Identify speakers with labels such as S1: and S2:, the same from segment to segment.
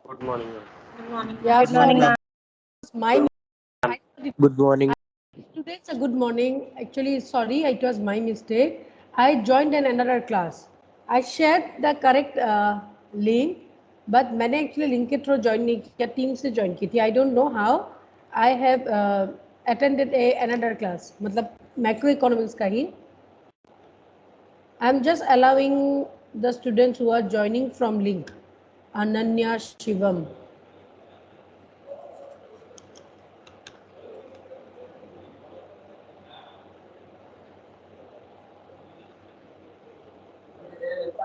S1: Good morning, ma'am.
S2: Good morning,
S3: Yeah,
S2: ma'am.
S4: Good morning, ma'am.
S3: my
S4: Good morning.
S3: today it's a good morning. Actually, sorry, it was my mistake. I joined another class. I shared the correct link, but मैंने actually link के through join नहीं किया, team से join की थी. I don't know how. I have attended another class. मतलब macroeconomics का ही. I'm just allowing the students who are joining from link. Ananya Shivam.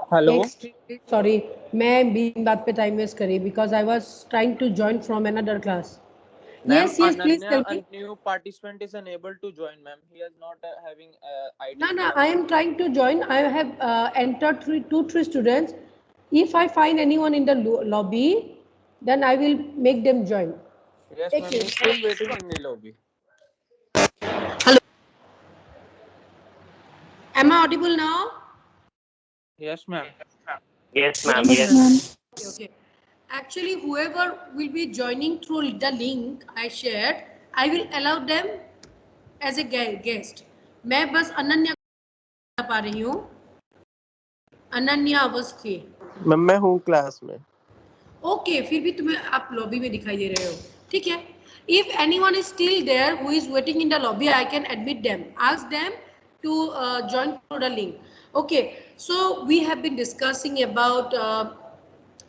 S4: Hello.
S3: Sorry, मैं बीन बात पे time waste करी because I was trying to join from another class.
S4: Ma'am,
S3: Yes, please
S4: Ananya,
S3: tell
S4: a
S3: me.
S4: new participant is unable to join, ma'am. He is not having ID.
S3: No, I am trying to join. I have entered three students. If I find anyone in the lobby, then I will make them join.
S4: Yes, ma'am. He's still waiting in the lobby.
S3: Hello. Am I audible now?
S4: Yes, ma'am.
S1: Yes, ma'am.
S2: Yes,
S1: Yes.
S2: ma'am.
S3: Okay. Actually, whoever will be joining through the link I shared, I will allow them as a guest. मैं बस अनन्या पा रही हूँ. Ananya Awasthi.
S4: Ma'am मैं हूँ class में.
S3: Okay, फिर भी तुम्हें आप लॉबी में दिखाई दे रहे हो. ठीक है. If anyone is still there who is waiting in the lobby, I can admit them. Ask them to join through the link. Okay. So we have been discussing about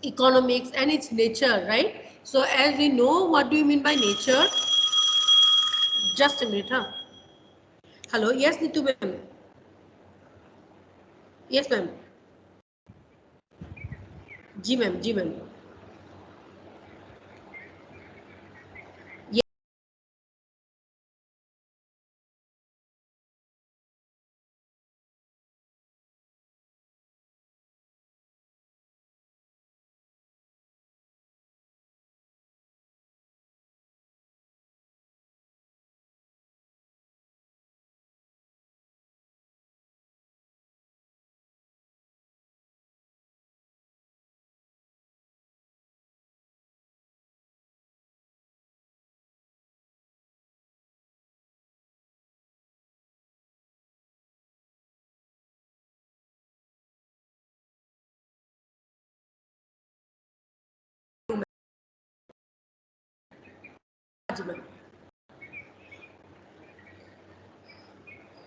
S3: economics and its nature, right? So as we know, what do you mean by nature? Just a minute, huh? Hello. Yes, Nitu ma'am. Yes, ma'am. Ji ma'am, ji ma'am.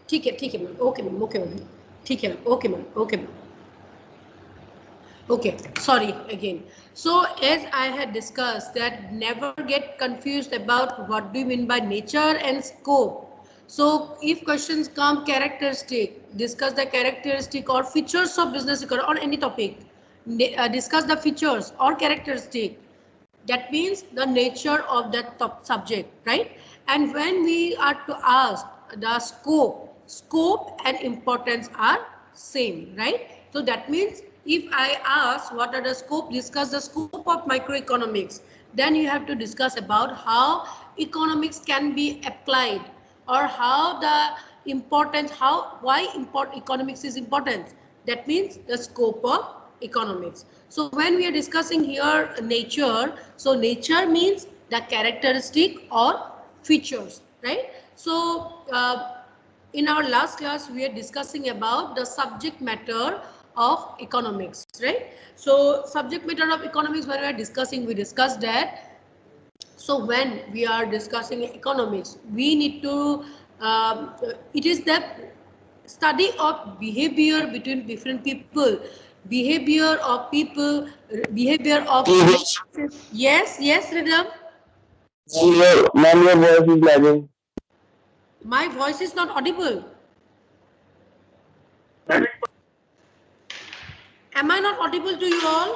S3: ठीक है ma'am. Okay ma'am. Okay ma'am. ठीक है. Okay ma'am. Okay ma'am. Okay, sorry again. So as I had discussed that never get confused about what do you mean by nature and scope. So if questions come characteristic, discuss the characteristic or features of business economy or any topic. Discuss the features or characteristic. That means the nature of that subject, right? And when we are to ask the scope and importance are same, right? So that means if I ask what are the scope, discuss the scope of microeconomics, then you have to discuss about how economics can be applied or how the importance, why economics is important. That means the scope of economics. So when we are discussing here nature, so nature means the characteristic or features, right? So in our last class we are discussing about the subject matter of economics, right? So subject matter of economics, when we are discussing, we discussed that. So when we are discussing economics, we need to it is the study of behavior between different people, behavior of people, behavior of yes Rhythm.
S4: Ma'am, your voice is lagging.
S3: My voice is not audible. Am I not audible to you all?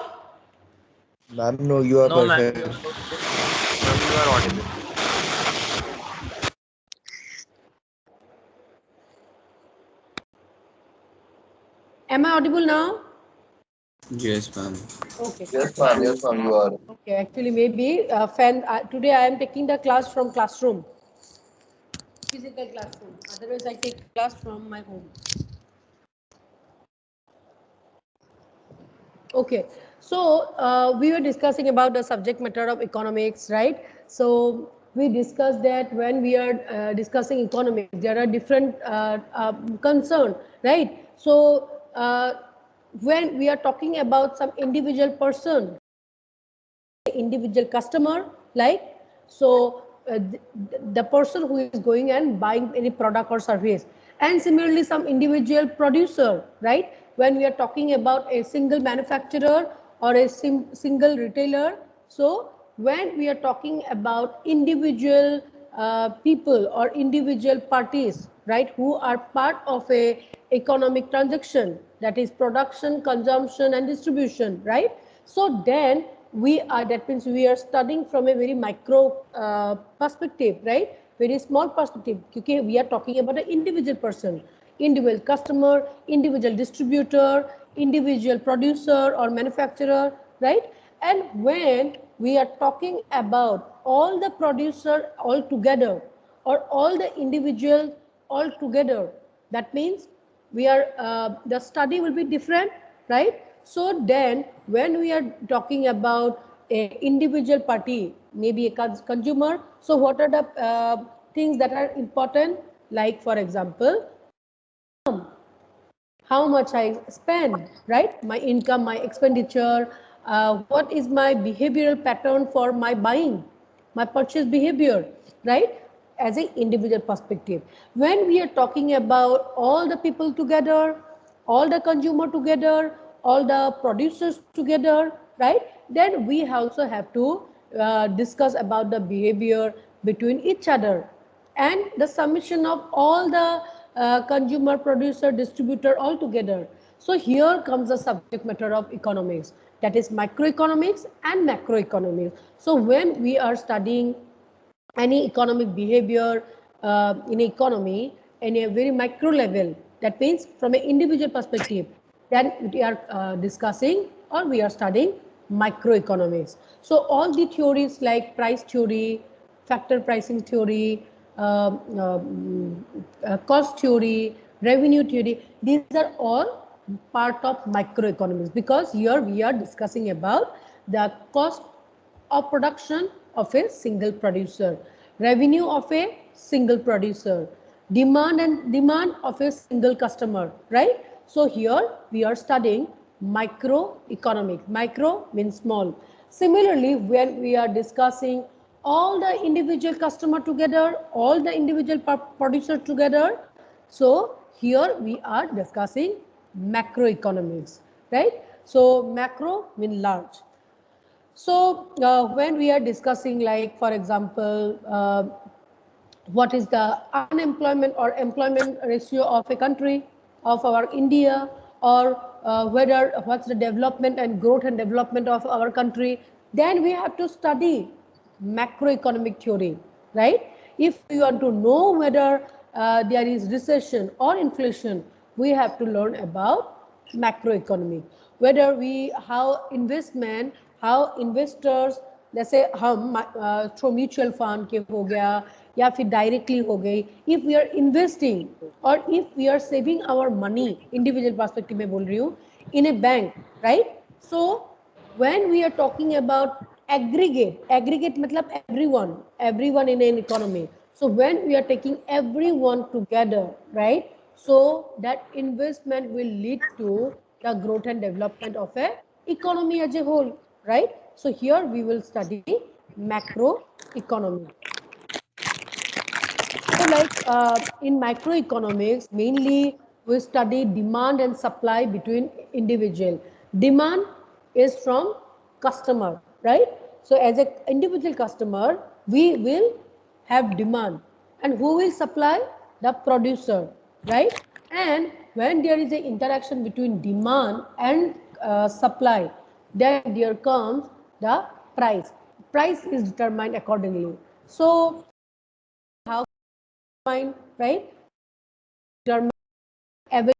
S5: Ma'am, no, you are
S4: No, ma'am.
S5: perfect.
S1: Ma'am, you are audible.
S3: Am I audible now?
S5: Yes, ma'am.
S3: Okay.
S5: Yes, ma'am. Yes, ma'am, you are.
S3: Okay, actually maybe today I am taking the class from classroom, physical classroom. Otherwise I take class from my home. Okay, so we were discussing about the subject matter of economics, right? So we discussed that when we are discussing economics, there are different concern, right? So when we are talking about some individual person, individual customer, like, so the person who is going and buying any product or service, and similarly some individual producer, right, when we are talking about a single manufacturer or a single retailer. So when we are talking about individual people or individual parties, right, who are part of a economic transaction, that is production, consumption and distribution, right? So then we are, that means we are studying from a very micro perspective, right, very small perspective, because we are talking about an individual person, individual customer, individual distributor, individual producer or manufacturer, right? And when we are talking about all the producer all together or all the individual all together, that means we are the study will be different, right? So then when we are talking about a individual party, maybe a consumer, so what are the things that are important, like for example, how much I spend, right? My income, my expenditure, what is my behavioral pattern for my buying, my purchase behavior, right? As an individual perspective. When we are talking about all the people together, all the consumer together, all the producers together, right? Then we also have to discuss about the behavior between each other, and the summation of all the consumer, producer, distributor all together. So here comes the subject matter of economics, that is microeconomics and macroeconomics. So when we are studying any economic behavior in economy in a very micro level, that means from an individual perspective, then we are discussing or we are studying microeconomics. So all the theories like price theory, factor pricing theory, cost theory, revenue theory, these are all part of microeconomics, because here we are discussing about the cost of production of a single producer, revenue of a single producer, demand of a single customer, right? So here we are studying microeconomics. Micro means small. Similarly, when we are discussing all the individual customer together, all the individual producer together, so here we are discussing macroeconomics, right? So macro means large. So when we are discussing, like for example, what is the unemployment or employment ratio of a country, of our India, or whether what's the development and growth and development of our country, then we have to study macroeconomic theory, right? If we want to know whether there is recession or inflation, we have to learn about macroeconomic. Whether we, how investment, how investors, जैसे हम through mutual fund के हो गया या फिर directly हो गई, if we are investing or if we are saving our money, individual perspective में बोल रही हूँ, in a bank, right? So when we are talking about aggregate मतलब everyone in an economy. So when we are taking everyone together, right? So that investment will lead to the growth and development of a economy as a whole, right? So here we will study macroeconomy. So like in microeconomics, mainly we study demand and supply between individual. Demand is from customer, right? So as an individual customer, we will have demand. And who will supply? The producer, right? And when there is an interaction between demand and supply, then there comes the price. Price is determined accordingly. So how right? Determine available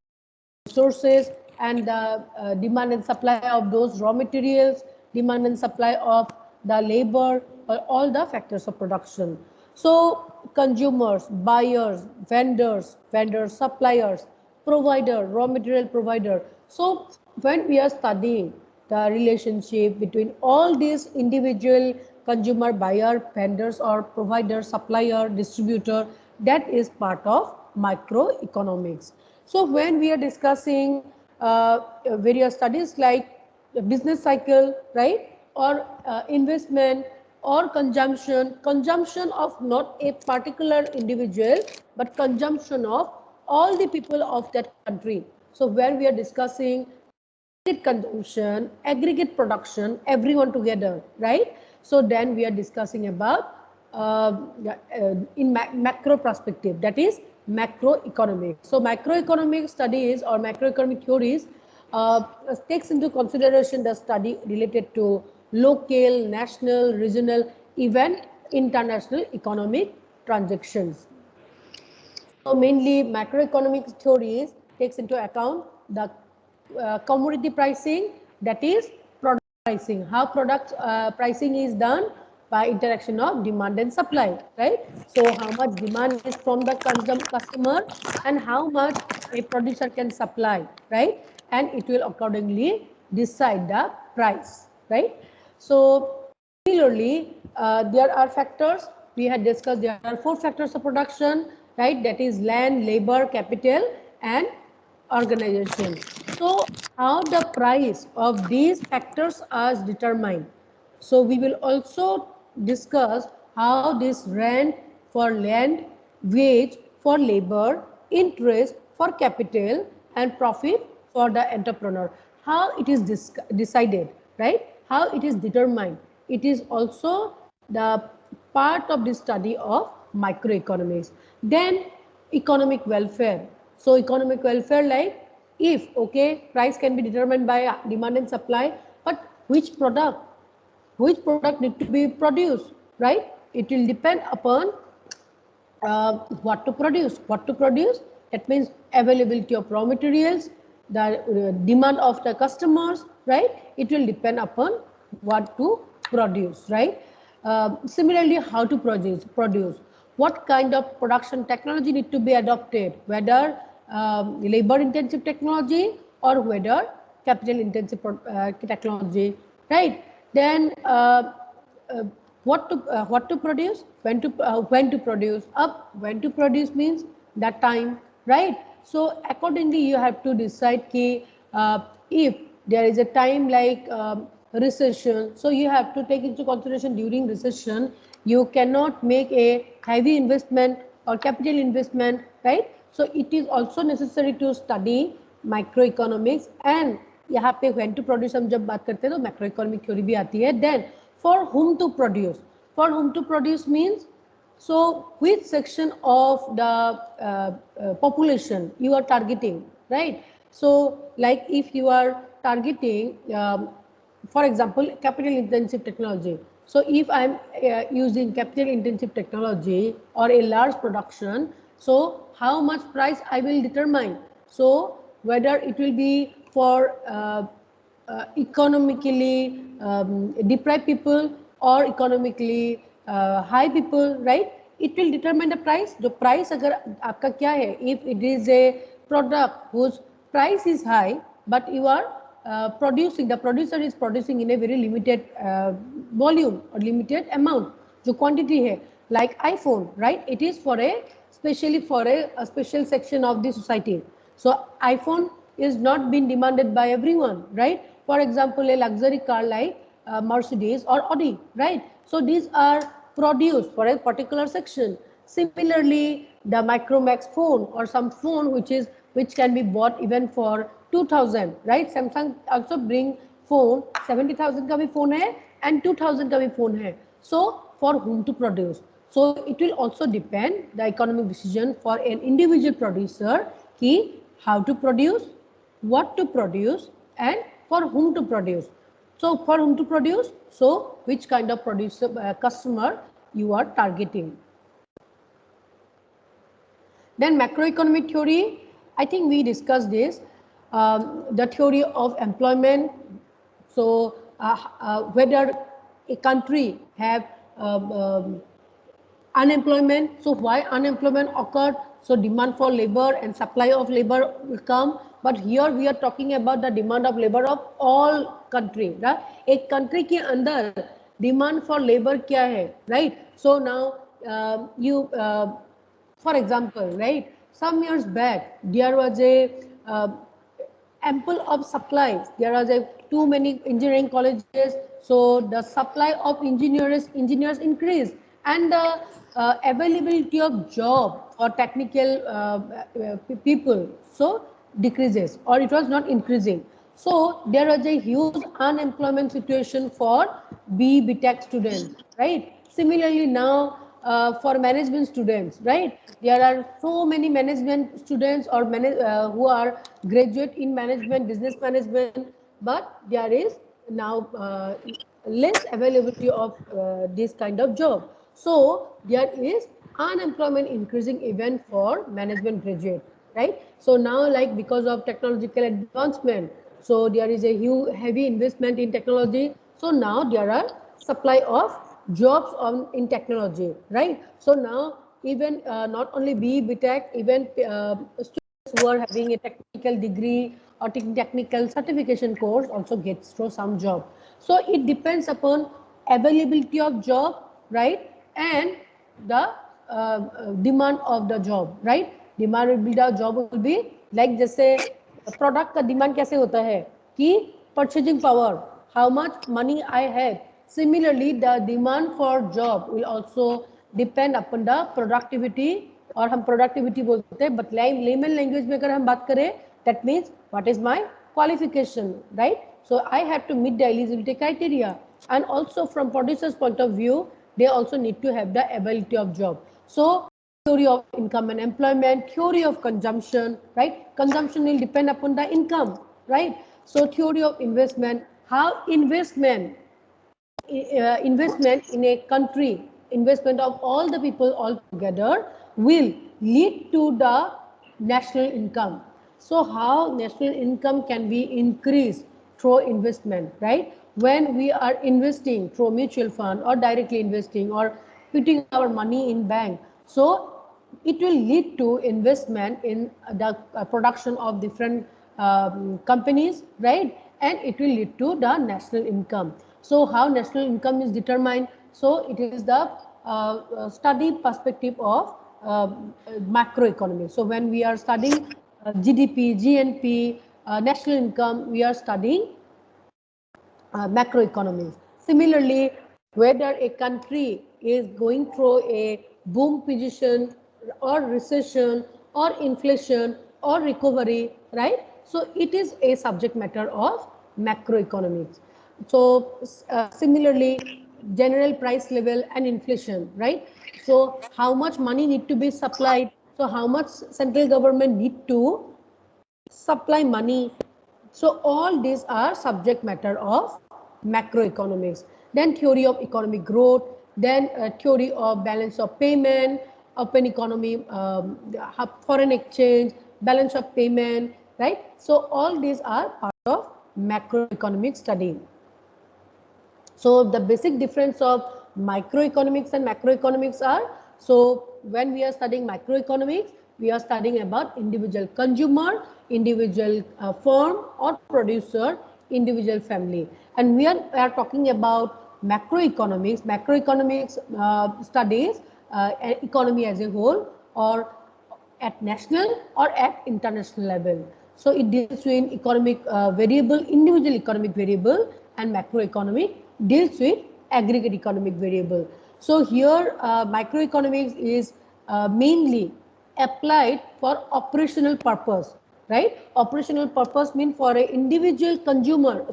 S3: resources and the demand and supply of those raw materials, demand and supply of the labor, all the factors of production. So consumers, buyers, vendors, suppliers, provider, raw material provider. So when we are studying the relationship between all these individual consumer, buyer, vendors or provider, supplier, distributor, that is part of microeconomics. So when we are discussing various studies like the business cycle, right, or investment or consumption of not a particular individual but consumption of all the people of that country. So where we are discussing aggregate consumption, aggregate production, everyone together, right? So then we are discussing about in macro perspective, that is macroeconomics. So macroeconomic studies or macroeconomic theories takes into consideration the study related to local, national, regional, even international economic transactions. So mainly macroeconomic theories takes into account the commodity pricing, that is product pricing, how product pricing is done by interaction of demand and supply, right? So how much demand is from the customer and how much a producer can supply, right? And it will accordingly decide the price, right? So similarly, there are factors we had discussed. There are 4 factors of production, right? That is land, labor, capital, and organization. So, how the price of these factors are determined. So, we will also discuss how this rent for land, wage for labor, interest for capital, and profit for the entrepreneur. How it is decided, right? How it is determined. It is also the part of the study of microeconomics. Then economic welfare. So economic welfare, like if okay, price can be determined by demand and supply, but which product need to be produced, right? It will depend upon what to produce. That means availability of raw materials, the demand of the customers, right? It will depend upon what to produce, right? Similarly, how to produce, what kind of production technology need to be adopted, whether labor intensive technology or whether capital intensive technology, right? Then uh, what to produce, when to produce, when to produce means that time, right? So accordingly you have to decide ki, if there is a time like recession, so you have to take into consideration during recession you cannot make a heavy investment or capital investment, right? So it is also necessary to study microeconomics. And यहाँ पे when to produce हम जब बात करते हैं तो macroeconomic theory भी आती है. Then for whom to produce means, so which section of the population you are targeting, right? So like if you are targeting for example capital intensive technology, so if I am using capital intensive technology or a large production, so how much price I will determine, so whether it will be for economically deprived people or economically high people, right? It will determine the price. The price अगर आपका क्या है, if it is a product whose price is high but you are the producer is producing in a very limited volume or limited amount, जो quantity है, like iPhone, right? It is for a specially for a special section of the society. So iPhone is not being demanded by everyone, right? For example, a luxury car like Mercedes or Audi, right? So these are produced for a particular section. Similarly, the Micromax phone or some phone which can be bought even for 2000, right? Samsung also bring phone 70,000 का भी phone है and 2000 का भी phone है. So for whom to produce? So it will also depend the economic decision for an individual producer कि how to produce, what to produce, and for whom to produce. So for whom to produce, so which kind of producer customer you are targeting. Then macroeconomic theory, I think we discussed this, the theory of employment. So whether a country have unemployment, so why unemployment occurred, so demand for labor and supply of labor will come, but here we are talking about the demand of labor of all country, right? एक country के अंदर demand for labor क्या है, right? So now for example, right? Some years back there was a ample of supplies. There are too many engineering colleges, so the supply of engineers increased, and the availability of job for technical people so decreases, or it was not increasing. So there was a huge unemployment situation for B.Tech students, right? Similarly now for management students, right? There are so many management students or who are graduate in management, business management, but there is now less availability of this kind of job. So there is unemployment increasing even for management graduate, right? So now, like, because of technological advancement, so there is a huge heavy investment in technology. So now there are supply of jobs in technology, right? So now even not only B.Tech, even students who are having a technical degree or technical certification course also gets through some job. So it depends upon availability of job, right, and the demand of the job, right? Demand will be, the job will be like, जैसे product का demand कैसे होता है कि purchasing power, how much money I have, similarly the demand for job will also depend upon the productivity, और हम productivity बोलते हैं, बट लेमन लैंग्वेज में अगर हम बात करें, that means what is my qualification, right? So I have to meet the eligibility criteria, and also from producers point of view, they also need to have the ability of job. So theory of income and employment, theory of consumption, right? Consumption will depend upon the income, right? So theory of investment, how investment in a country, investment of all the people all together will lead to the national income. So how national income can be increased through investment, right? When we are investing through mutual fund or directly investing or putting our money in bank, so it will lead to investment in the production of different companies, right? And it will lead to the national income. So how national income is determined? So it is the study perspective of macroeconomics. So when we are studying GDP, GNP, national income, we are studying macroeconomics. Similarly, whether a country is going through a boom position or recession or inflation or recovery, right? So it is a subject matter of macroeconomics. So similarly, general price level and inflation, right? So how much money need to be supplied? So how much central government need to supply money? So all these are subject matter of macroeconomics. Then theory of economic growth, then theory of balance of payment, open economy, foreign exchange, balance of payment, right? So all these are part of macroeconomic study. So the basic difference of microeconomics and macroeconomics are, so when we are studying microeconomics, we are studying about individual consumer, individual firm or producer, individual family. And we are talking about macroeconomics. Macroeconomics studies economy as a whole, or at national or at international level. So it deals with economic variable, individual economic variable, and macroeconomic deals with aggregate economic variable. So here microeconomics is mainly applied for operational purpose, right? Operational purpose means for an individual consumer,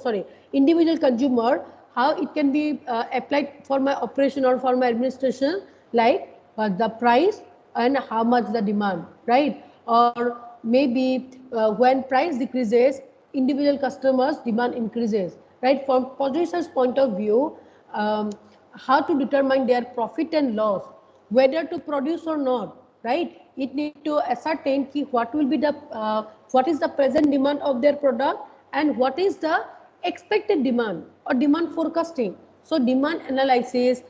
S3: how it can be applied for my operation or for my administration, like the price and how much the demand, right? Or maybe when price decreases, individual customers demand increases, right? From producer's point of view, how to determine their profit and loss, whether to produce or not, right? It need to ascertain what will be the what is the present demand of their product and what is the expected demand or demand forecasting. So demand analysis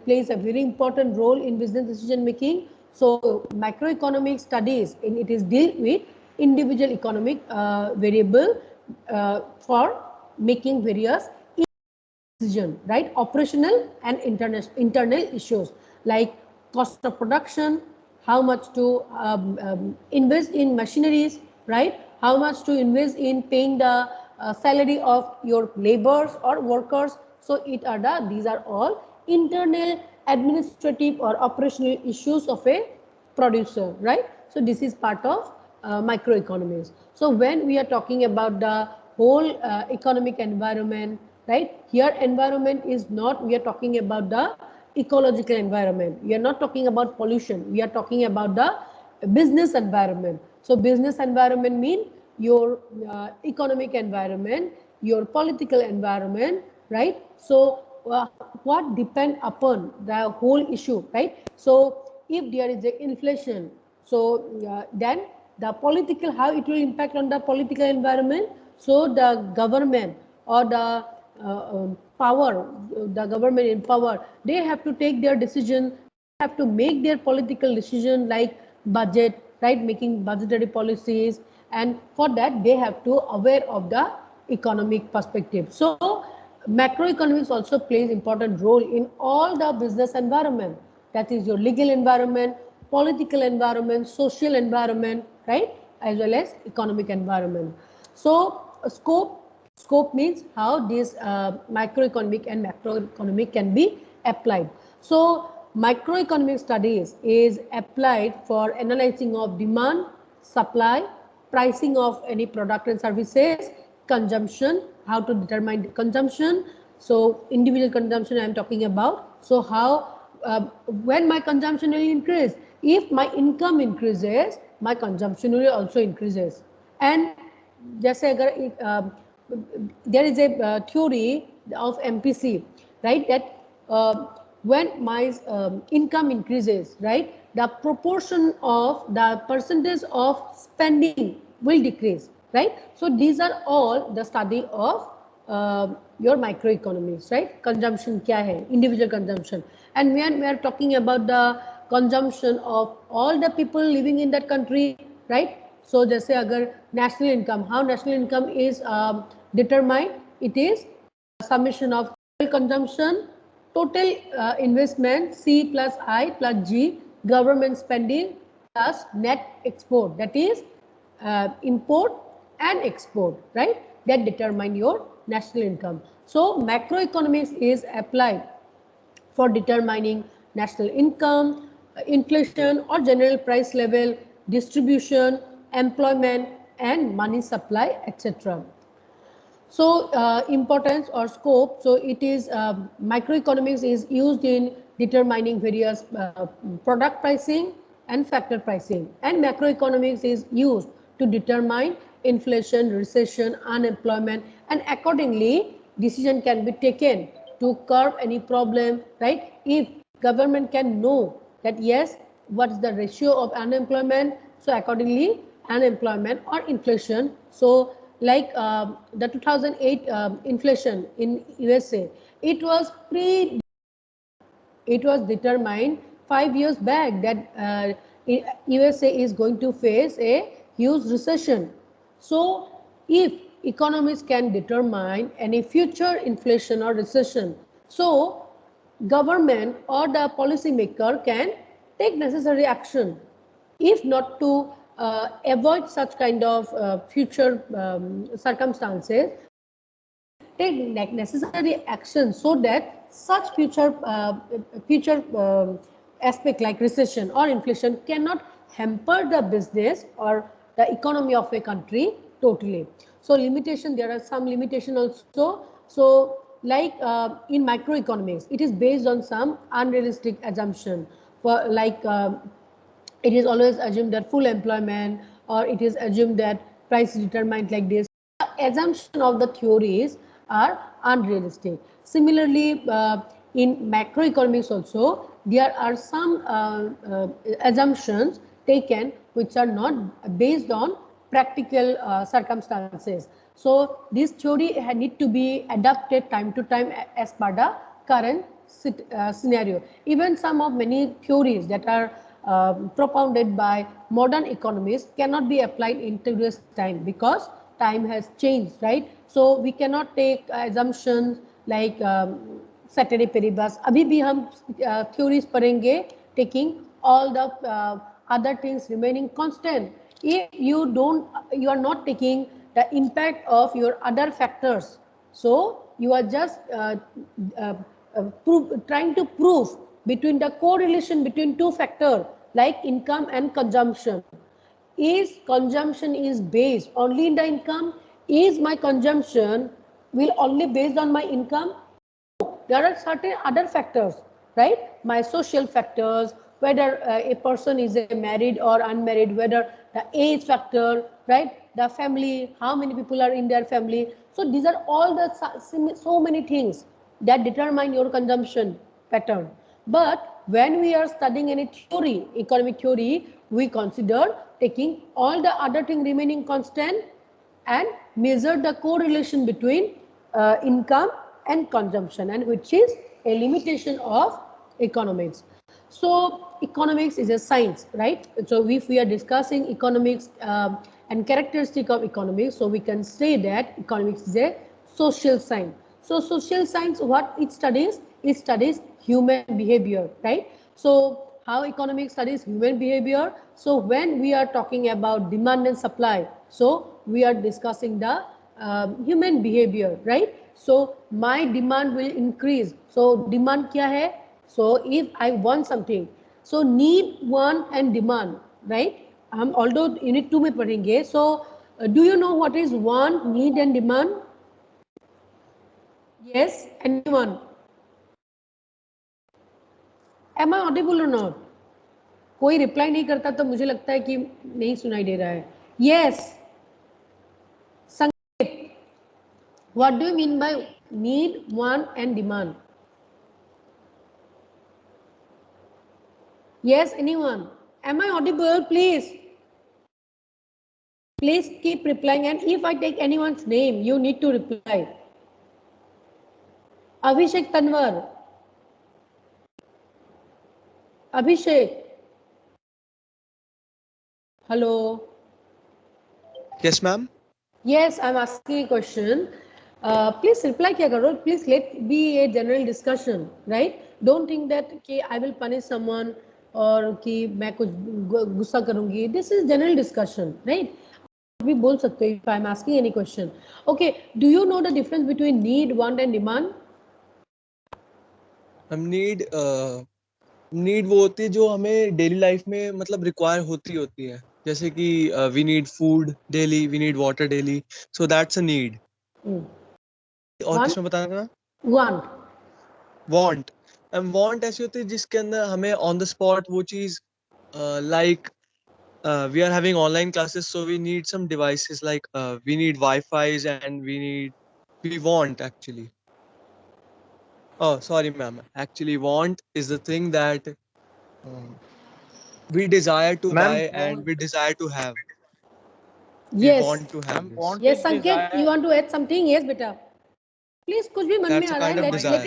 S3: plays a very important role in business decision making. So macroeconomic studies, it is deal with individual economic variable for making various decision, right? Operational and internal issues like cost of production, how much to invest in machineries, right? How much to invest in paying the salary of your laborers or workers. So these are all internal administrative or operational issues of a producer, right? So this is part of microeconomics. So when we are talking about the whole economic environment, right? Here environment is not, we are talking about the ecological environment. We are not talking about pollution. We are talking about the business environment. So business environment mean your economic environment, your political environment, right? So what depend upon the whole issue, right? So if there is a inflation, so then the political, how it will impact on the political environment. So the government or the power, the government in power, they have to take their decision, have to make their political decision like budget, right? Making budgetary policies, and for that they have to aware of the economic perspective. So macroeconomics also plays important role in all the business environment, that is your legal environment, political environment, social environment, right, as well as economic environment. So scope means how this microeconomic and macroeconomic can be applied. So microeconomic studies is applied for analyzing of demand, supply, pricing of any product and services, consumption, how to determine the consumption. So individual consumption I am talking about. So how when my consumption will increase, if my income increases, my consumption will also increases. And जैसे अगर there is a theory of MPC, right, that when my income increases, right, the proportion of the percentage of spending will decrease, right? So these are all the study of your microeconomics, right? Consumption क्या है, individual consumption, and when we are talking about the consumption of all the people living in that country, right? So जैसे अगर national income, how national income is determined, it is summation of total consumption, total investment, C plus I plus G, government spending plus net export, that is import and export, right? That determine your national income. So macroeconomics is applied for determining national income, inflation or general price level, distribution, employment and money supply, etc. So importance or scope, so it is microeconomics is used in determining various product pricing and factor pricing, and macroeconomics is used to determine inflation, recession, unemployment, and accordingly decision can be taken to curb any problem, right? If government can know that yes, what's the ratio of unemployment, so accordingly unemployment or inflation. So like the 2008 inflation in USA, it was determined 5 years back that USA is going to face a huge recession. So if economists can determine any future inflation or recession, so government or the policymaker can take necessary action, if not to avoid such kind of future circumstances, take necessary action so that such future aspect like recession or inflation cannot hamper the business or the economy of a country totally. So limitation, there are some limitation also. So like in microeconomics, it is based on some unrealistic assumption, for like it is always assumed that full employment, or it is assumed that price is determined like this. Assumption of the theories are unrealistic. Similarly, in macroeconomics also, there are some assumptions taken which are not based on practical circumstances. So this theory need to be adapted time to time as per the current scenario. Even some of many theories that are propounded by modern economists cannot be applied in today's time because time has changed, right? So we cannot take assumptions like Saturday peribus. अभी भी हम theories पढ़ेंगे, taking all the other things remaining constant. If you are not taking the impact of your other factors. So you are just trying to prove between the correlation between two factors like income and consumption. Is consumption is based only in the income? Is my consumption will only based on my income? There are certain other factors, right? My social factors, whether a person is married or unmarried, whether the age factor, right? The family, how many people are in their family. So these are all the so many things that determine your consumption pattern. But when we are studying any theory, economic theory, we consider taking all the other thing remaining constant and measure the correlation between income and consumption, and which is a limitation of economics. So economics is a science, right? So if we are discussing economics and characteristic of economics, so we can say that economics is a social science. So social science, what it studies? It studies human behavior, right? So how economics studies human behavior? So when we are talking about demand and supply, so we are discussing the human behavior, right? So my demand will increase. So demand kya hai? So if I want something, so need, want and demand, right? Although unit 2 में पढ़ेंगे. So do you know what is want, need and demand? Yes, anyone? Am I audible or not? कोई reply नहीं करता तो मुझे लगता है कि नहीं सुनाई दे रहा है. Yes. संकेत, what do you mean by need, want and demand? Yes, anyone? Am I audible? Please. Please keep replying, and if I take anyone's name, you need to reply. Abhishek Tanwar. Abhishek. Hello.
S5: Yes, ma'am.
S3: Yes, I'm asking a question. Please reply kya karo. Please let be a general discussion, right? Don't think that कि I will punish someone or कि मैं कुछ गुस्सा करूँगी. This is general discussion, right? भी बोल सकते हो if I'm asking any question. Okay, do you know the difference between need, want and demand?
S5: हम नीड वो होती है जो हमें डेली लाइफ में मतलब रिक्वायर होती है, जैसे कि we need food daily, we need water daily, so that's a need. और
S3: Want?
S5: किसमें बताना था?
S3: Want.
S5: वांट. वांट ऐसी होती है जिसके अंदर हमें ऑन द स्पॉट वो चीज like we are having online classes, so we need some devices like we need Wi-Fi's and we want actually. Oh, sorry, ma'am. Actually, want is the thing that we desire to buy and we desire to have. We
S3: Yes.
S5: want to have this.
S4: Want
S3: Yes,
S4: is
S3: Sanket,
S4: desire.
S3: you want to add something? Yes, beta. Please, कुछ भी मन में
S5: That's
S3: uh
S5: a
S3: रहा
S5: kind
S3: है.
S5: of
S3: Let
S5: desire.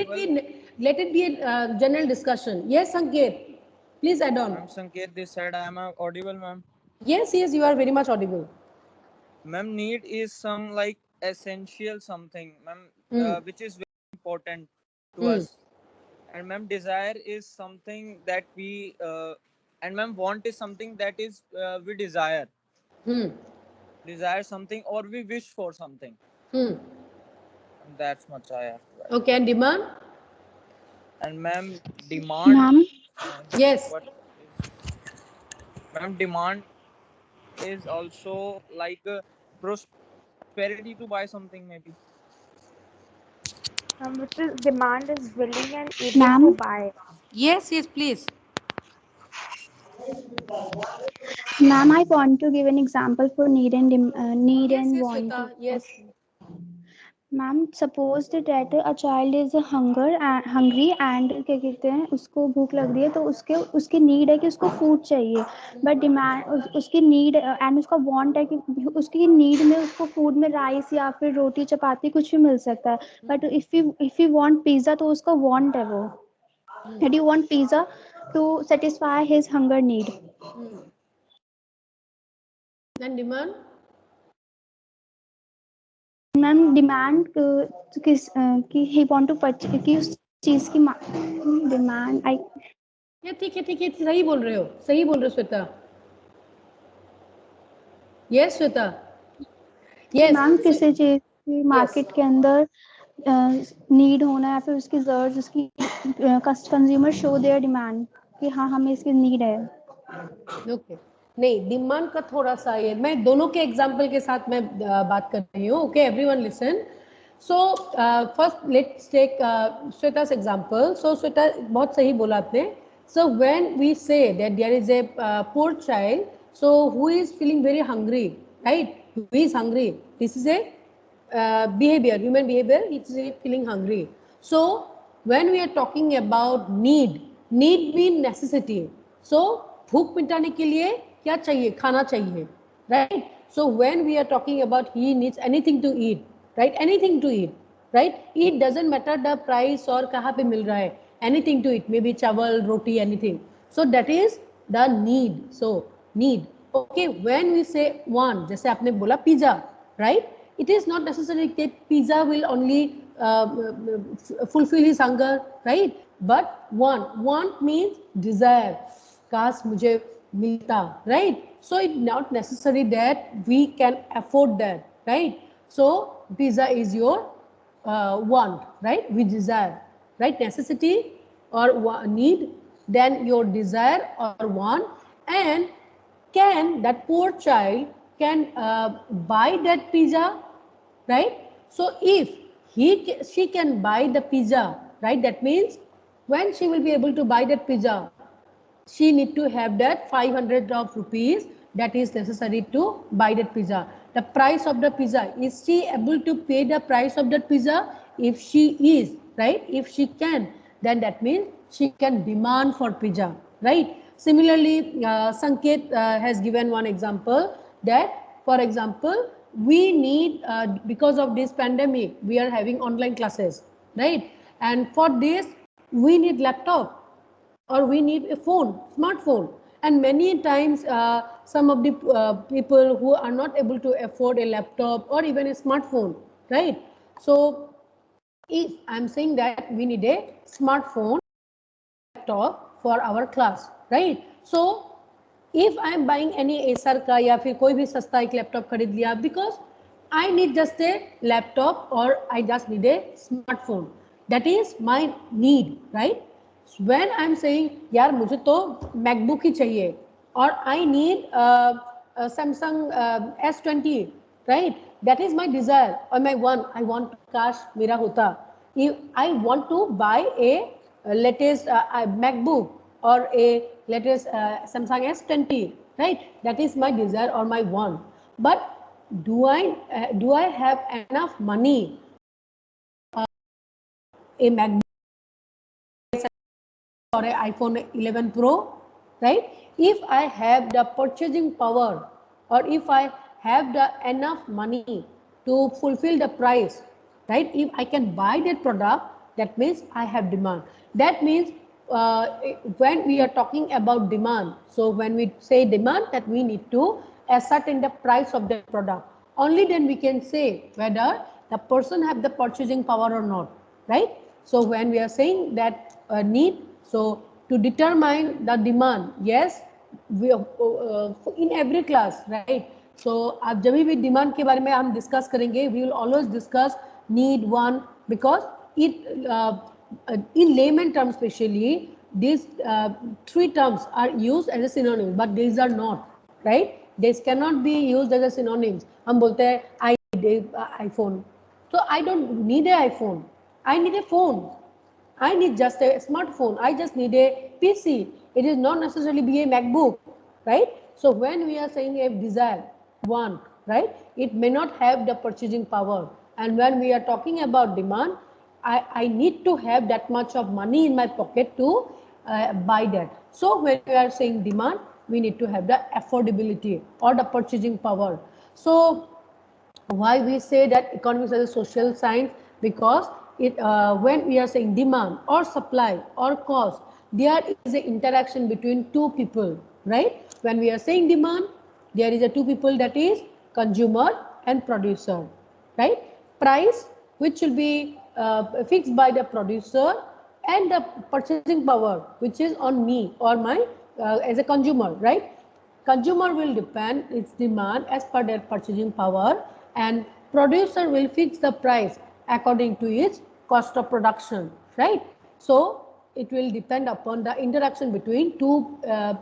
S3: it be a general discussion. Yes, Sanket. Please add on.
S4: Ma'am, Sanket, this side I am audible, ma'am.
S3: Yes, you are very much audible.
S4: Ma'am, need is some like essential something, ma'am, which is very important to us. And ma'am, desire is something that we and ma'am, want is something that is we desire. Desire something or we wish for something. And that's much I have to add.
S3: Okay, and demand?
S4: And ma'am, demand.
S2: Ma'am,
S3: Yes.
S4: What is, ma'am, demand is also like prosperity to buy something maybe.
S2: which is demand is willing and able to
S6: Ma'am,
S2: buy.
S3: Yes, please.
S6: ma'am, I want to give an example for need and need
S3: Yes,
S6: and
S3: yes,
S6: want.
S3: Shweta. Yes.
S6: Ma'am, suppose that a child is hungry and क्या कहते हैं उसको भूख लग रही है तो उसकी नीड है कि उसको फूड चाहिए, बट डिमांड उसकी नीड एंड उसका वांट है कि उसकी नीड में उसको फूड में राइस या फिर रोटी चपाती कुछ भी मिल सकता है, but if you want pizza तो उसका वांट है वो that you want pizza to satisfy his hunger need.
S3: And demand?
S6: Ma'am demand किस कि ही वांट टू परचेज कि उस चीज की डिमांड आई
S3: ये ठीक है सही बोल रहे हो Shweta. Yes Shweta. Yes
S6: ma'am किसी चीज की मार्केट के अंदर नीड होना है फिर उसकी जरूरत उसकी कंज्यूमर शो देयर डिमांड कि हाँ हमें इसकी नीड है.
S3: ओके नहीं डिमांड का थोड़ा सा ये मैं दोनों के एग्जांपल के साथ मैं बात कर रही हूँ. Okay everyone listen. So first let's take Shweta's example. So Shweta बहुत सही बोला आपने. So when we say that there is a poor child, so who is feeling very hungry, right? Who is hungry? This is a behavior, human behavior. It's feeling hungry. So when we are talking about need mean necessity. So भूख मिटाने के लिए क्या चाहिए? खाना चाहिए, right? So when we are talking about he needs anything to eat, right? Anything to eat, right? It doesn't matter the price और कहाँ पे मिल रहा है. Anything to eat, maybe chawal, roti, anything. So that is the need. So need. Okay, when we say want, जैसे आपने बोला pizza, right? It is not necessary that pizza will only fulfill his hunger, right? But want means desire. काश मुझे मिलता, right? So it's not necessary that we can afford that, right? So pizza is your want, right? We desire, right? Necessity or need, then your desire or want, and can that poor child can buy that pizza, right? So if she can buy the pizza, right? That means when she will be able to buy that pizza, she need to have that 500 of rupees that is necessary to buy that pizza. The price of the pizza, is she able to pay the price of that pizza? If she is, right? If she can, then that means she can demand for pizza, right? Similarly, Sanket has given one example that, for example, we need because of this pandemic we are having online classes, right? And for this we need laptop or we need a phone, smartphone. And many times some of the people who are not able to afford a laptop or even a smartphone, right? So if I'm saying that we need a smartphone, laptop for our class, right? So if I am buying any Acer का या फिर कोई भी सस्ता एक laptop खरीद लिया, because I need just a laptop or I just need a smartphone, that is my need, right? When I am saying यार मुझे तो MacBook ही चाहिए और I need Samsung S20, right? That is my desire or my want. I want काश मेरा होता. If I want to buy a latest MacBook or a latest Samsung S20, right? That is my desire or my want. But do I have enough money a MacBook or an iPhone 11 Pro, right? If I have the purchasing power or if I have the enough money to fulfill the price, right? If I can buy that product, that means I have demand. That means when we are talking about demand, so when we say demand, that we need to ascertain the price of the product. Only then we can say whether the person have the purchasing power or not, right? So when we are saying that need, so to determine the demand, yes, we in every class, right? So आप जब भी demand के बारे में हम discuss करेंगे, we will always discuss need, want, because it in layman terms especially these three terms are used as a synonym, but these are not, right? These cannot be used as a synonyms. हम बोलते हैं I need a iPhone, so I don't need an iPhone, I need a phone. I need just a smartphone. I just need a PC. It is not necessarily be a MacBook, right? So when we are saying a desire, want, right? It may not have the purchasing power. And when we are talking about demand, I need to have that much of money in my pocket to buy that. So when we are saying demand, we need to have the affordability or the purchasing power. So why we say that economics is a social science? Because it when we are saying demand or supply or cost, there is an interaction between two people, right? When we are saying demand, there is a two people, that is consumer and producer, right? price which will be fixed by the producer, and the purchasing power which is on me or my as a consumer, right? Consumer will depend its demand as per their purchasing power, and producer will fix the price according to its cost of production, right? So it will depend upon the interaction between two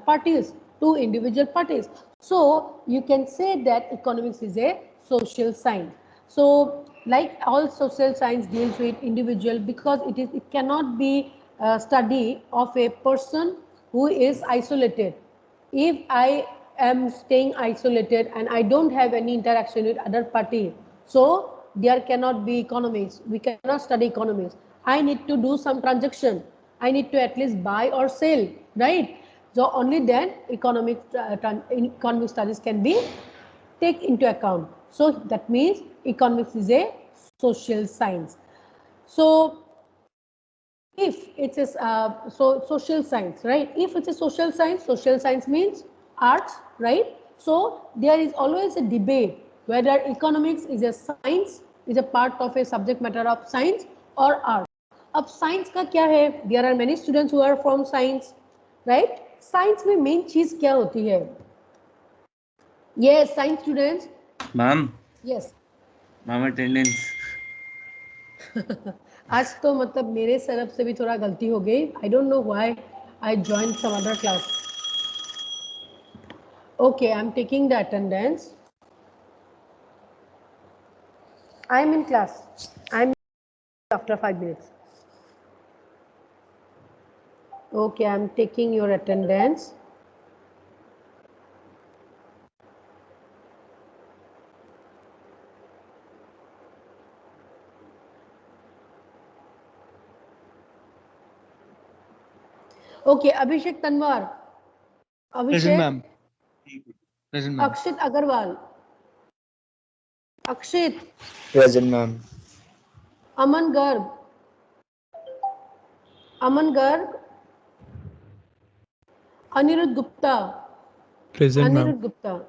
S3: parties, two individual parties. So you can say that economics is a social science. So like all social science deals with individual, because it cannot be a study of a person who is isolated. If I am staying isolated and I don't have any interaction with other party, so there cannot be economics. We cannot study economics. I need to do some transaction. I need to at least buy or sell, right? So only then economic studies can be take into account. So that means economics is a social science. So if it is social science, right? If it's a social science means arts, right? So there is always a debate whether economics is a science, is a part of a subject matter of science or art. अब science का क्या है? There are many students who are from science, right? Science में main चीज क्या होती है? Yes, science students.
S7: Ma'am.
S3: Yes.
S7: Ma'am, attendance.
S3: आज तो मतलब मेरे तरफ से भी थोड़ा गलती हो गई. I don't know why I joined some other class. Okay, I'm taking the attendance. I'm in class. I'm after 5 minutes. Okay, I'm taking your attendance. Okay, Abhishek Tanwar.
S5: Present,
S3: Abhishek.
S5: ma'am. Present, ma'am.
S3: Akshit Agarwal. Akshit.
S8: Present, ma'am.
S3: Aman Garg. Aman Garg. Anirudh Gupta.
S9: Present, ma'am.
S3: Anirudh Gupta.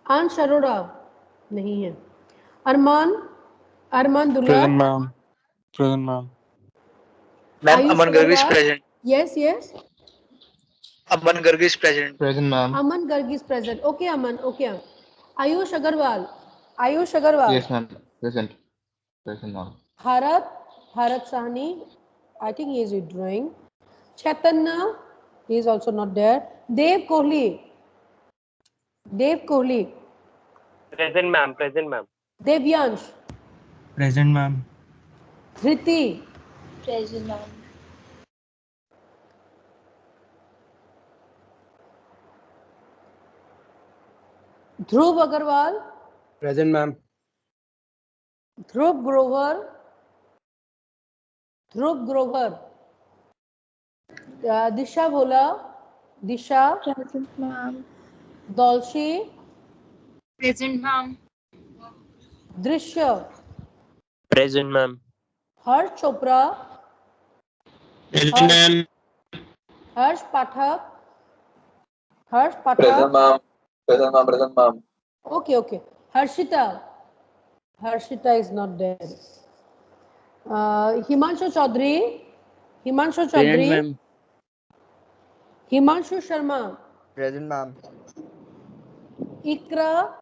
S3: Ansh Arora. नहीं है. Arman Dullar.
S9: Present, ma'am. Present, ma'am.
S8: Ma'am,
S3: Ayush
S8: Aman Garg is
S3: Agarwal.
S8: present.
S3: Yes, yes.
S8: Aman Garg is present.
S9: Present, ma'am.
S3: Aman Garg is present. Okay, Aman. Okay. Ayush Agarwal. Ayush Agarwal.
S9: Yes, ma'am. Present. Present, ma'am.
S3: Bharat. Bharat Sahni. I think he is withdrawing. Chaitanya. He is also not there. Dev Kohli. Dev Kohli.
S1: Present, ma'am. Present, ma'am.
S3: Devyansh.
S7: Present, ma'am.
S3: Dhriti.
S6: Present, ma'am.
S3: Dhruv Agarwal.
S8: Present, ma'am.
S3: Dhruv Grover. Dhruv Grover. Disha Bhola. Disha.
S6: Present, ma'am.
S3: Dolshi.
S10: Present, ma'am.
S3: Drishya.
S1: Present, ma'am.
S3: Harsh Chopra.
S7: Present, ma'am.
S3: Harsh Pathak. Harsh Pathak.
S8: Present, ma'am. Present, ma'am. Present, ma'am.
S3: Okay, okay. Harshita. Harshita is not there. Himanshu Chaudhary. Himanshu Chaudhary.
S7: Present, ma'am.
S3: Himanshu Sharma.
S8: Present, ma'am.
S3: Ikra.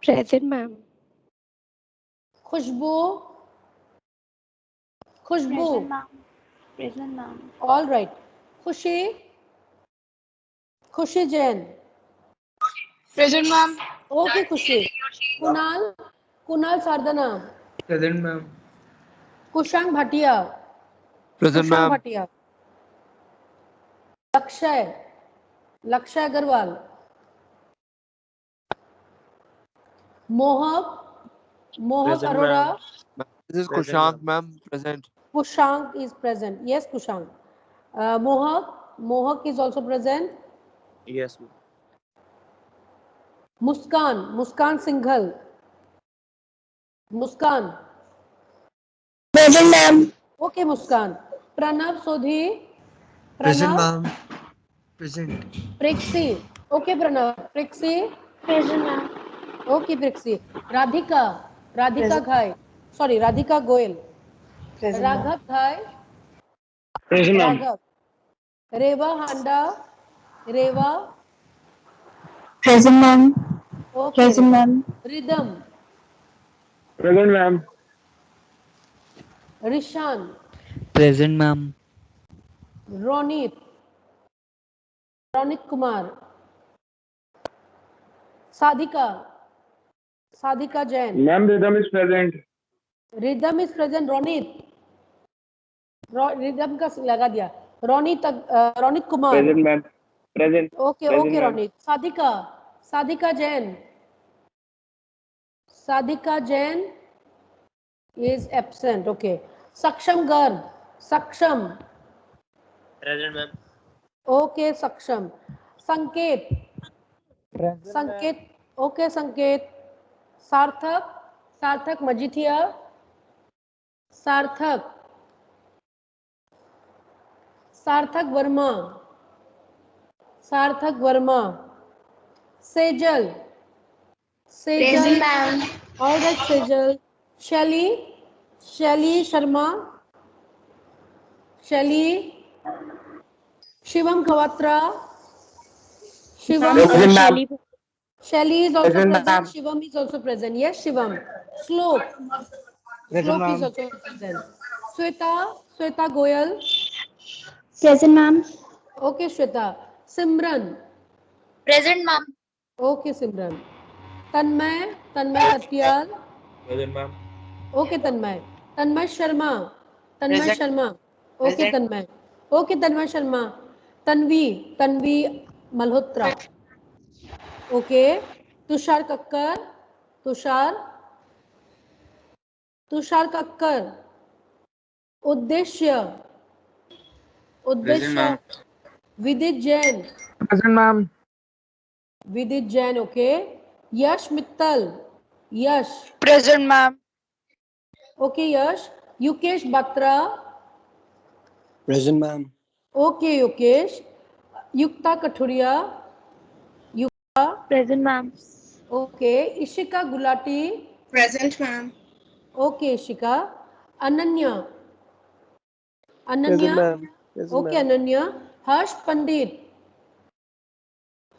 S10: Present, ma'am.
S3: Khushbu.
S6: Present,
S3: Khushbu.
S6: ma'am. Present, ma'am.
S3: All right. Khushi. Khushi Jain.
S10: Present, ma'am.
S3: Okay, Khushi. Kunal. Kunal Sardana.
S7: Present, ma'am.
S3: Kushang Bhatia.
S9: Present,
S3: Kushang
S9: ma'am.
S3: Bhatia. Lakshay. Lakshay Agarwal. Mohak. Mohak
S1: Present,
S3: Arora.
S9: This is
S1: Present,
S9: Kushank, ma'am. Present.
S3: Kushank is present. Yes, Kushank. Mohak. Mohak is also present.
S1: Yes, ma'am.
S3: Muskan. Muskan Singhal. Muskan.
S10: Present, ma'am.
S3: Okay, Muskan. Pranav Sodhi.
S5: Present,
S3: Pranav.
S5: ma'am. Present.
S3: Prixi. Okay, Pranav. Prixi.
S6: Present, ma'am.
S3: Okay, Prixi. Radhika. Radhika Ghai. Sorry, Radhika Goel. Raghav Ghai.
S1: Present, ma'am.
S3: Raghav. Reva Handa. Reva.
S10: Present, ma'am.
S3: Okay,
S10: Present,
S3: Reva.
S10: ma'am.
S3: Rhythm.
S1: Present, ma'am.
S3: Rishan.
S7: Present, ma'am.
S3: Ronit. Ronit Kumar. Sadhika. Sadhika Jain.
S1: Ma'am, rhythm is present.
S3: Rhythm is present. Ronit. Rhythm का लगा दिया. Ronit. Ronit Kumar.
S1: Present, ma'am. Present.
S3: Okay,
S1: Present,
S3: okay,
S1: ma'am.
S3: Ronit. Sadhika. Sadhika Jain. Sadhika Jain is absent. Okay. Saksham Garg. Saksham.
S1: Present, ma'am.
S3: Okay, Saksham. Sanket. Sanket. Okay, Sanket. Sarthak. Sarthak Majithia. Sarthak. Sarthak Verma. Sarthak Verma. Sejal.
S10: Present,
S3: Sejal.
S10: ma'am.
S3: All right, Sejal. Shelly. Shelly Sharma. Shelly. Shivam Kawatra. Shivam.
S1: Present, ma'am.
S3: Shelly is also
S1: Present,
S3: present.
S1: ma'am.
S3: Shivam is also present. Yes, Shivam. Slok.
S1: Present,
S3: Slok is
S1: ma'am.
S3: also present. Sweta. Sweta Goyal.
S6: Present, ma'am.
S3: Okay, Shweta. Simran.
S10: Present, ma'am.
S3: Okay, Simran. Tanmay. Tanmay Katyal.
S9: Present, ma'am.
S3: Okay, Tanmay. Tanmay Sharma. Tanmay
S8: Present.
S3: Sharma. Okay,
S8: Present.
S3: Tanmay. Okay, Tanmay Sharma. Tanvi. Tanvi Malhotra. Okay. Tushar Kakkar. Tushar. Tushar Kakkar. Uddeshya.
S9: Present,
S3: Uddeshya.
S9: ma'am.
S3: Vidit Jain.
S1: Present, ma'am.
S3: Vidit Jain. Okay. Yash Mittal. Yash.
S10: Present, ma'am.
S3: Okay, Yash. Yukesh Batra.
S8: Present, ma'am.
S3: Okay, Yukesh. Yukta Kathuria. Yukta.
S10: Present, ma'am.
S3: Okay. Ishika Gulati.
S10: Present, ma'am.
S3: Okay, Ishika. Ananya.
S8: Present,
S3: Ananya.
S8: ma'am. Present,
S3: Okay,
S8: ma'am.
S3: Ananya. Harsh Pandit.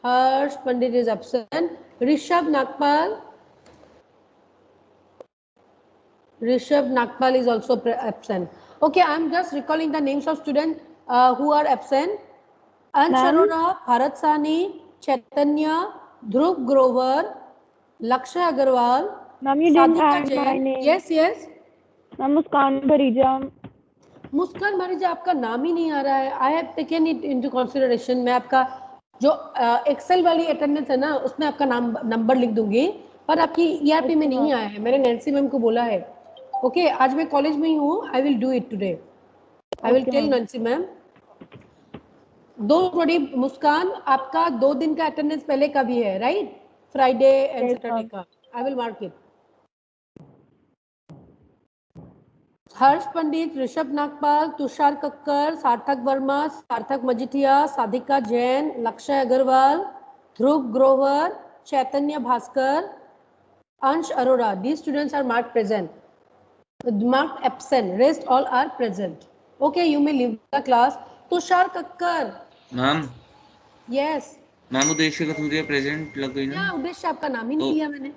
S3: Harsh Pandit is absent. Rishabh Nagpal. Rishabh Nagpal is also absent. Okay, I'm just recalling the names of students who are absent. Ansh
S6: Ma'am?
S3: Arora, Bharat Sani, Chaitanya, Dhruv Grover, Lakshay Agarwal,
S2: Ma'am, you didn't
S3: Sadhika
S2: add my
S3: Jain.
S2: name.
S3: Yes, yes.
S2: Ma'am, Muskan Bharija.
S3: मुस्कान मारिजा आपका नाम ही नहीं आ रहा है. I have taken it into consideration. मैं आपका जो Excel वाली attendance है ना उसमें आपका नाम नंबर लिख दूंगी, पर आपकी ईआरपी में नहीं आया है. मैंने नैन्सी मैम को बोला है. ओके, आज मैं कॉलेज में ही हूँ. I will do it today. I will tell Nancy ma'am. दो थोड़ी मुस्कान आपका 2 दिन का अटेंडेंस पहले का भी है, राइट? फ्राइडे एंड सैटरडे का. I will mark it. Harsh Pandit, Rishabh Nagpal, Tushar Kakkar, Sarthak Verma, सार्थक मजिठिया, साधिका जैन, लक्ष्य अग्रवाल, ध्रुव ग्रोवर, चैतन्य भास्कर, अंश Arora. These students are marked present. Marked absent. Rest all are present. Okay, you may leave the class. Tushar Kakkar.
S9: Ma'am.
S3: Yes.
S9: Ma'am उद्देश्य का थोड़ी प्रेजेंट लग गई ना.
S3: क्या उद्देश्य? आपका नाम ही नहीं लिया मैंने.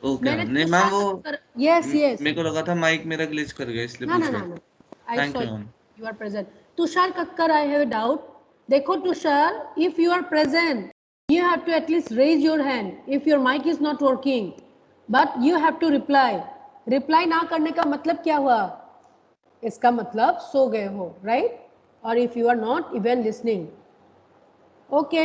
S9: ओके
S3: मैंने
S9: नहीं मैम, वो
S3: यस यस
S9: मेरे को लगा था माइक मेरा ग्लिच कर गया इसलिए
S3: ना
S9: पूछ
S3: ना
S9: रहा.
S3: ना. I
S9: thank
S3: saw
S9: you ma'am.
S3: you are present. Tushar Kakkar, I have a doubt. देखो Tushar, if you are present, you have to at least raise your hand. If your mic is not working, but you have to reply. Reply ना करने का मतलब क्या हुआ? इसका मतलब सो गए हो, right? Or if you are not even listening. Okay.